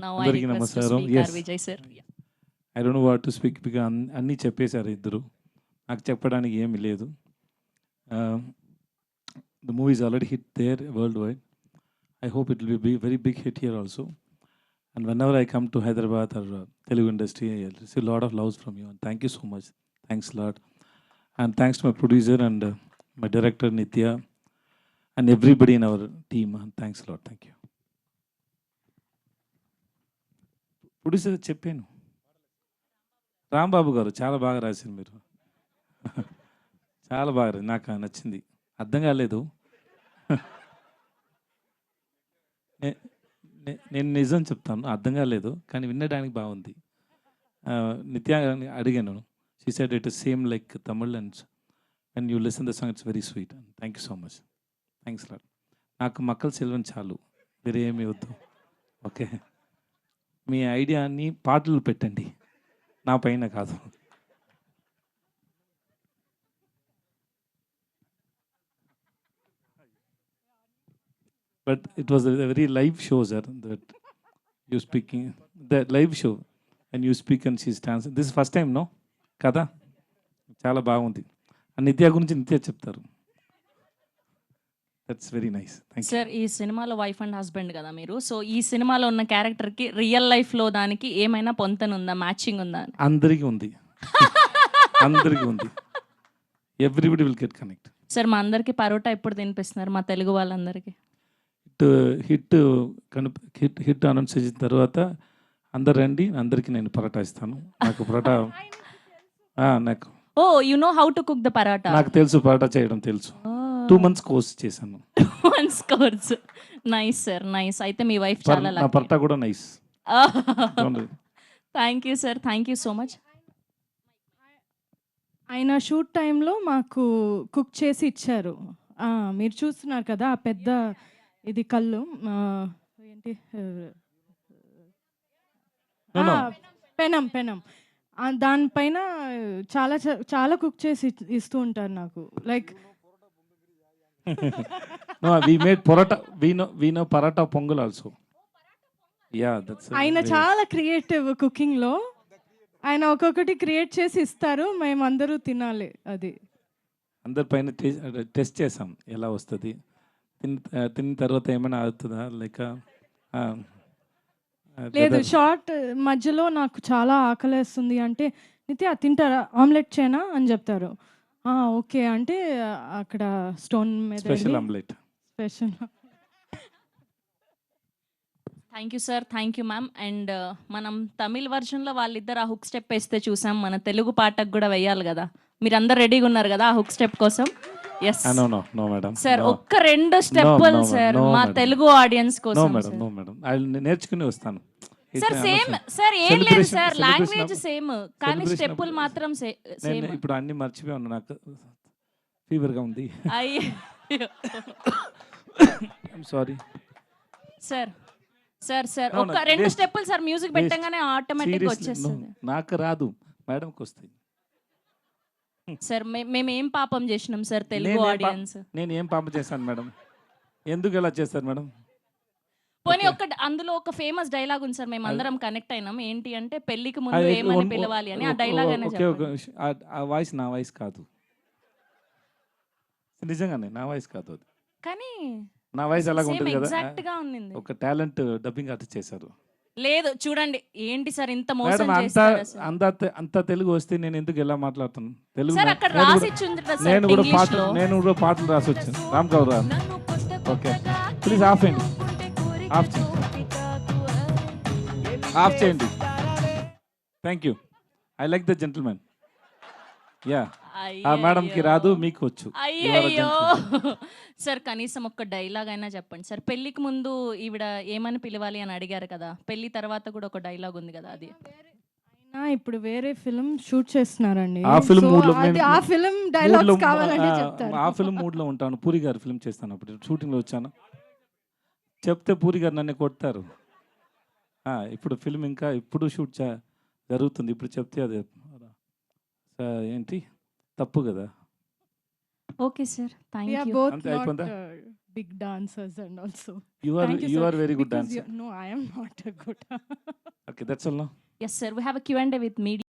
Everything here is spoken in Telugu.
Now I అందరికీ request to నమస్కారం. speak Yes, our Vijay sir. Yeah. I don't know what to speak because అన్నీ చెప్పేశారు ఇద్దరు. నాకు చెప్పడానికి ఏమీ లేదు. The movie is already hit there worldwide. I hope it will be very big hit here also. And whenever I come to Hyderabad or Telugu industry, I receive a lot of love from you. And thank you so much. Thanks a lot. And thanks to my producer and my director Nitya and everybody in our team. And thanks a lot. Thank you. Producer చెప్పాను, రాంబాబు గారు చాలా బాగా రాశారు మీరు. చాలా బాగా నాకు నచ్చింది. అర్థం కాలేదు. నేను నిజం చెప్తాను, అర్థం కాలేదు, కానీ వినడానికి బాగుంది. నిత్య అడిగాను, she said it is same like Tamil and and you listen the song it's very sweet. Thank you so much. Thanks lot. నాకు మక్కల సెల్వన్ చాలు, వేరే ఏమీ వద్దు. ఓకే, మీ ఐడియాని పాటలు పెట్టండి, నా పైన కాదు. But it was a very live show, sir, that you speaking, that live show, and you speak and she stands. This is first time, no? కదా, చాలా బాగుంది. నిత్య గురించి నిత్య చెప్తారు. That's very nice. Thank you sir, ఈ సినిమాలో వైఫ్ అండ్ హస్బెండ్ కదా మీరు, సో ఈ సినిమాలో ఉన్న క్యారెక్టర్కి రియల్ లైఫ్లో దానికి ఏమైనా పొంతనుందా, మ్యాచింగ్ ఉందా? అందరికీ ఉంది. అందరికీ ఉంది. Everybody will get connect. Sir, మా అందరికి పరోటా ఎప్పుడు తినిపిస్తున్నారు, మా తెలుగు వాళ్ళందరికీ? హిట్ హిట్ అనౌన్స్ చేసిన తర్వాత అందరు రండి, అందరికీ నేను పరోటా ఇస్తాను. నాకు పరోటా నాకు oh you know how to cook the parotta? నాకు తెలుసు, పరోటా చేయడం తెలుసు. 2 months కోర్స్ చేశాను. 2 months course. Nice sir, nice. అయితే మీ వైఫ్ చాలా నా పరోటా కూడా nice. Thank you sir, thank you so much. ఆయన షూట్ టైంలో మాకు కుక్ చేసి ఇచ్చారు. మీరు చూస్తున్నారు కదా ఆ పెద్ద ఇది కళ్ళు ఏంటి, పెనం పెనం, దానిపైన చాలా చాలా కుక్ చేసి ఇస్తూ ఉంటారు నాకు. Like we made paratha, we know paratha pongal also. Yeah, that's ఆయన చాలా క్రియేటివ్ కుకింగ్ లో. ఆయన ఒక్కొక్కటి క్రియేట్ చేసి ఇస్తారు, మేము అందరూ తినాలి. అది అందరి పైన టెస్ట్ చేసాం ఎలా వస్తుంది. తిన్న తర్వాత ఏమైనా అవుతుందా లేక లేదు. షార్ట్ మధ్యలో నాకు చాలా ఆకలేస్తుంది అంటే, నిత్య తింటారా, ఆమ్లెట్ చేయనా అని చెప్తారు. ఓకే అంటే అక్కడ స్టోన్ మీద special omelette. Special. Thank you sir, thank you ma'am. And మనం తమిళ్ వర్షన్లో వాళ్ళిద్దరు ఆ హుక్ స్టెప్ వేస్తే చూసాం, మన తెలుగు పాటకు కూడా వేయాలి కదా. మీరు అందరు రెడీగా ఉన్నారు కదా ఆ హుక్ స్టెప్ కోసం? ఎస్ సార్, ఒక్క 2 స్టెప్పులు సార్ మా తెలుగు ఆడియన్స్ కోసం. నేర్చుకుని వస్తాను సార్. సేమ్ సార్, ఏం లేదు సార్, లాంగ్వేజ్ సేమ్ కానీ స్టెప్పులు మాత్రం సేమ్. ఇప్పుడు అన్ని మర్చిపోయాను, నాకు ఫీవర్గా ఉంది. Sorry sir. సార్ సార్ ఒక 2 స్టెప్పులు సార్, మ్యూజిక్ పెట్టగానే ఆటోమేటిక్గా వచ్చేస్తుంది. నాకు రాదు, మేడంకి వస్తాయి. సార్ మేము ఏం పాపం చేసినాం సార్ తెలుగు ఆడియన్స్? నేను ఏం పాపం చేశాను మేడం? ఎందుకు ఎలా చేస్తారు మేడం? పోనీ అందులో ఒక ఫేమస్ డైలాగ్ ఉంది సార్, మేము అందరం కనెక్ట్ అయినాం. ఏంటి అంటే, పెళ్లికి ముందు ఏమని పిలవాలి అని. ఆ డైలాగ్ అయినా చెప్పండి. ఆ వాయిస్ నా వాయిస్ కాదు, నిజంగానే నా వాయిస్ కాదు అది. కానీ నా వాయిస్ అలాగ ఉంటుంది కదా, ఎగ్జాక్ట్ గా ఉంది. ఒక టాలెంట్ డబ్బింగ్ ఆర్టిస్ట్ చేశారు. లేదు చూడండి, ఏంటి సార్ ఇంత మోసం మేడం? చేస్తారు? అంత తెలుగు వస్తే నేను ఎందుకు ఎలా మాట్లాడుతాను తెలుగు? సార్ అక్కడ రాసి ఇచ్చింది సార్, నేను కూడా పాటలు రాసి వచ్చాను. Ram Kaur Ram. Okay, please off చేయండి, ఆఫ్ చేయండి, ఆఫ్ చేయండి. Thank you. I like the gentlemen. Yeah, ఆ మేడంకి రాదు, మీకు వచ్చు. అయ్యో సార్, కనీసం ఒక్క డైలాగ్ అయినా చెప్పండి సార్. పెళ్లికి ముందు ఈవిడ ఏమని పిలవాలి అని అడిగారు కదా, పెళ్లి తర్వాత కూడా ఒక డైలాగ్ ఉంది కదా, అది. ఇప్పుడు వేరే ఫిల్మ్ షూట్ చేస్తున్నారండి. ఆ ఫిల్మ్ మూడ్ లో, ఆ ఫిల్మ్ డైలాగ్స్ కావాలంటే చెప్తారు. ఆ ఫిల్మ్ మూడ్ లో ఉంటాను. పూరి గారు ఫిల్మ్ చేస్తాను, అప్పుడు షూటింగ్ లో వచ్చాను. చెప్తే పూరి గారు నన్ను కొడతారు. ఇప్పుడు ఫిల్మ్ ఇంకా ఇప్పుడు షూట్ జరుగుతుంది, ఇప్పుడు చెప్తే అది ఏంటి తప్పు కదా. Okay sir, thank We are you. both అంతే not అయిపోయిందా? big dancers and also. You are Thank you, you sir. are very good Because dancer. no, I am not a good. Okay, that's all now. Yes, sir. We have a Q&A with media.